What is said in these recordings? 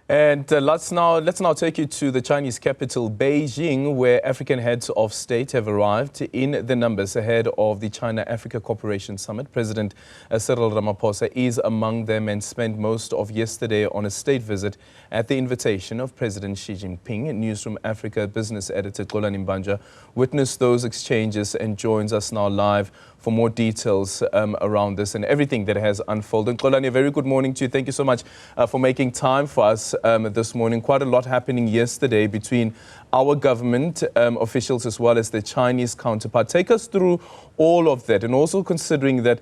And let's now take you to the Chinese capital, Beijing, where African heads of state have arrived in the numbers ahead of the China-Africa Cooperation Summit. President Cyril Ramaphosa is among them and spent most of yesterday on a state visit at the invitation of President Xi Jinping. Newzroom Afrika business editor Xolani Mbanjwa witnessed those exchanges and joins us now live for more details around this and everything that has unfolded. Xolani, a very good morning to you. Thank you so much for making time for us this morning. Quite a lot happening yesterday between our government officials as well as the Chinese counterpart. Take us through all of that, and also considering that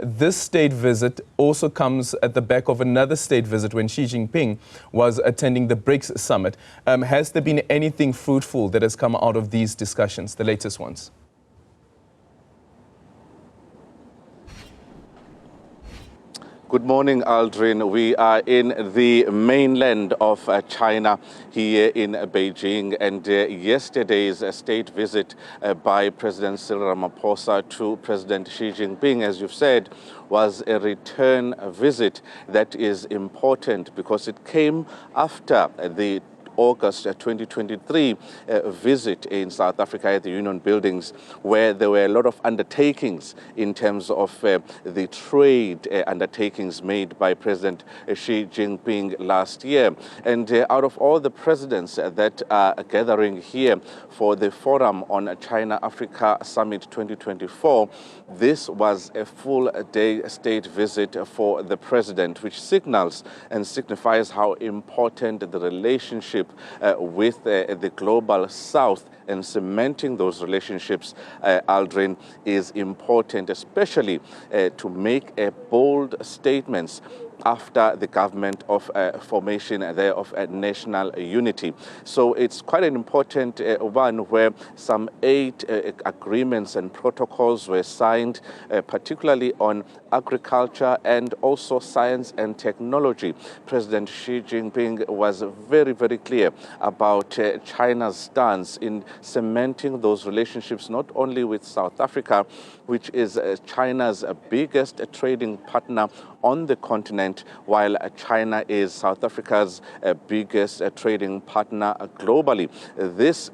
this state visit also comes at the back of another state visit when Xi Jinping was attending the BRICS summit. Has there been anything fruitful that has come out of these discussions, the latest ones? Good morning, Aldrin. We are in the mainland of China here in Beijing, and yesterday's state visit by President Cyril Ramaphosa to President Xi Jinping, as you've said, was a return visit that is important because it came after the August 2023 visit in South Africa at the Union Buildings, where there were a lot of undertakings in terms of the trade undertakings made by President Xi Jinping last year. And out of all the presidents that are gathering here for the Forum on China-Africa Summit 2024, this was a full-day state visit for the president, which signals and signifies how important the relationship with the global south and cementing those relationships, Aldrin, is important, especially to make bold statements after the government of formation there of national unity. So it's quite an important one where some 8 agreements and protocols were signed, particularly on agriculture and also science and technology. President Xi Jinping was very, very clear about China's stance in cementing those relationships, not only with South Africa, which is China's biggest trading partner on the continent, while China is South Africa's biggest trading partner globally. This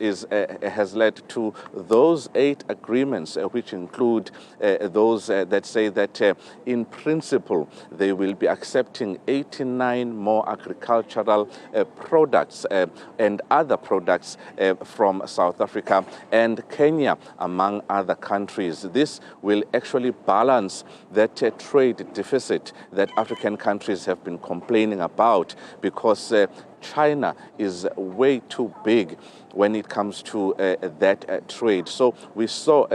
has led to those 8 agreements, which include those that say that in principle they will be accepting 89 more agricultural products and other products from South Africa and Kenya, among other countries. This will actually balance that trade deficit that African countries have been complaining about, because China is way too big when it comes to that trade. So we saw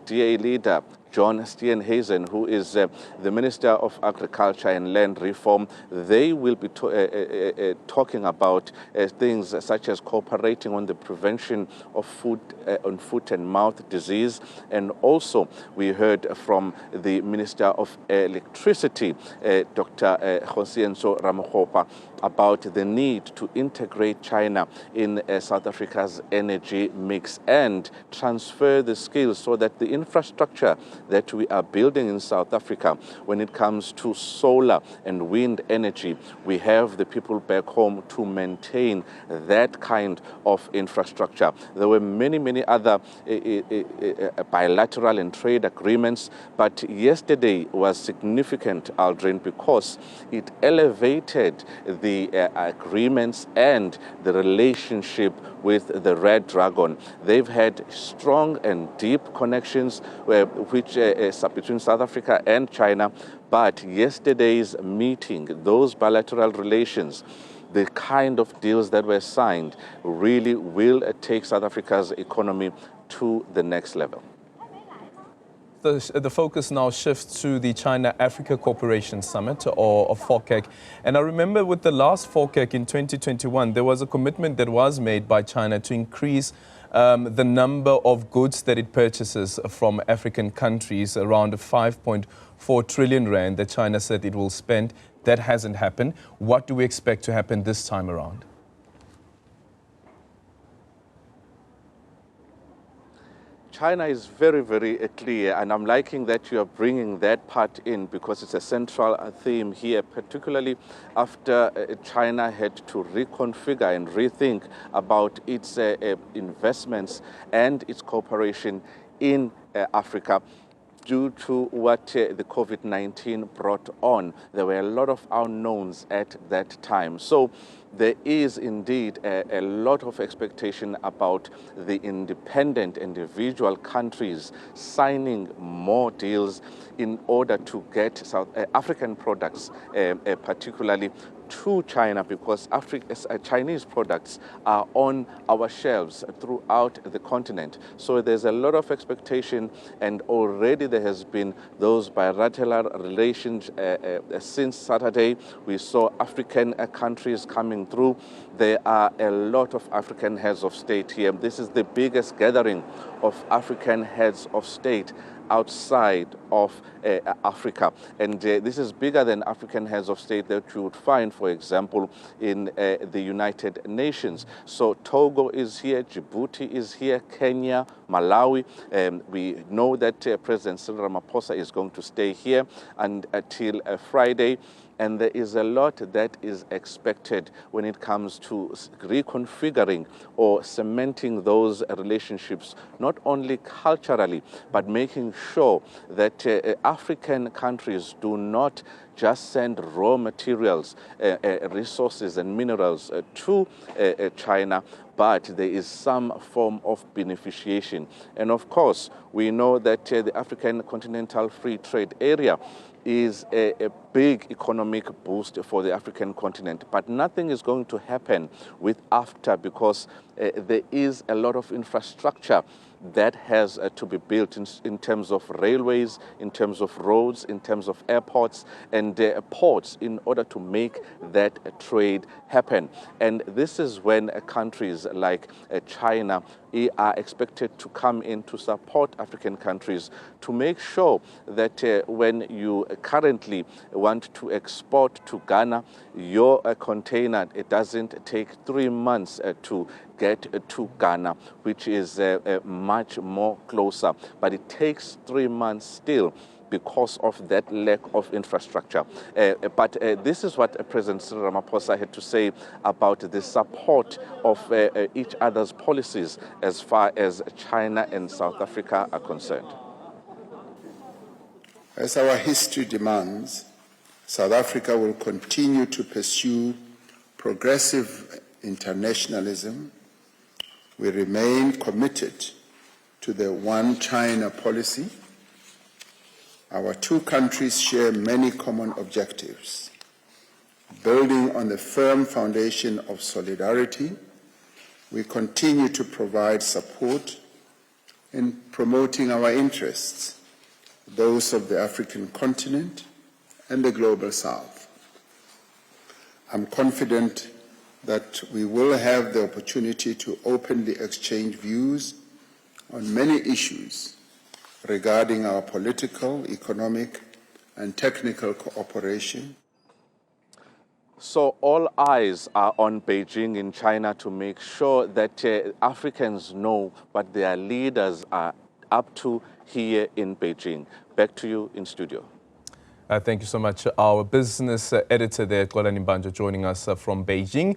DA leader John Steenhuisen, who is the Minister of Agriculture and Land Reform. They will be talking about things such as cooperating on the prevention of foot and mouth disease. And also we heard from the Minister of Electricity, Dr. Cyril Ramaphosa, about the need to integrate China in South Africa's energy mix and transfer the skills so that the infrastructure that we are building in South Africa, when it comes to solar and wind energy, we have the people back home to maintain that kind of infrastructure. There were many, many other bilateral and trade agreements, but yesterday was significant, Aldrin, because it elevated the agreements and the relationship with the Red Dragon. They've had strong and deep connections between South Africa and China, but yesterday's meeting, those bilateral relations, the kind of deals that were signed, really will take South Africa's economy to the next level. The focus now shifts to the China-Africa Cooperation Summit, or FOCAC. And I remember with the last FOCAC in 2021, there was a commitment that was made by China to increase the number of goods that it purchases from African countries, around 5.4 trillion rand that China said it will spend. That hasn't happened. What do we expect to happen this time around? China is very, very clear, and I'm liking that you are bringing that part in because it's a central theme here, particularly after China had to reconfigure and rethink about its investments and its cooperation in Africa. Due to what the COVID-19 brought on, there were a lot of unknowns at that time. So there is indeed a lot of expectation about the independent individual countries signing more deals in order to get South African products, particularly to China, because Chinese products are on our shelves throughout the continent. So there's a lot of expectation, and already there has been those bilateral relations since Saturday. We saw African countries coming through. There are a lot of African heads of state here. This is the biggest gathering of African heads of state outside of Africa. And this is bigger than African heads of state that you would find, for example, in the United Nations. So Togo is here, Djibouti is here, Kenya, Malawi. We know that President Cyril Ramaphosa is going to stay here until Friday. And there is a lot that is expected when it comes to reconfiguring or cementing those relationships, not only culturally, but making sure that African countries do not just send raw materials, resources and minerals to China, but there is some form of beneficiation. And of course, we know that the African Continental Free Trade Area is a big economic boost for the African continent. But nothing is going to happen with AfCFTA because there is a lot of infrastructure that has to be built in terms of railways, in terms of roads, in terms of airports and ports in order to make that trade happen. And this is when countries like China are expected to come in to support African countries to make sure that when you currently want to export to Ghana, your container, it doesn't take 3 months to get to Ghana, which is much more closer. But it takes 3 months still because of that lack of infrastructure. But this is what President Cyril Ramaphosa had to say about the support of each other's policies as far as China and South Africa are concerned. As our history demands, South Africa will continue to pursue progressive internationalism. We remain committed to the One China policy. Our two countries share many common objectives. Building on the firm foundation of solidarity, we continue to provide support in promoting our interests, those of the African continent and the Global South. I'm confident that we will have the opportunity to openly exchange views on many issues regarding our political, economic, and technical cooperation. So all eyes are on Beijing in China to make sure that Africans know what their leaders are up to here in Beijing. Back to you in studio. Thank you so much. Our business editor there, Xolani Mbanjwa, joining us from Beijing.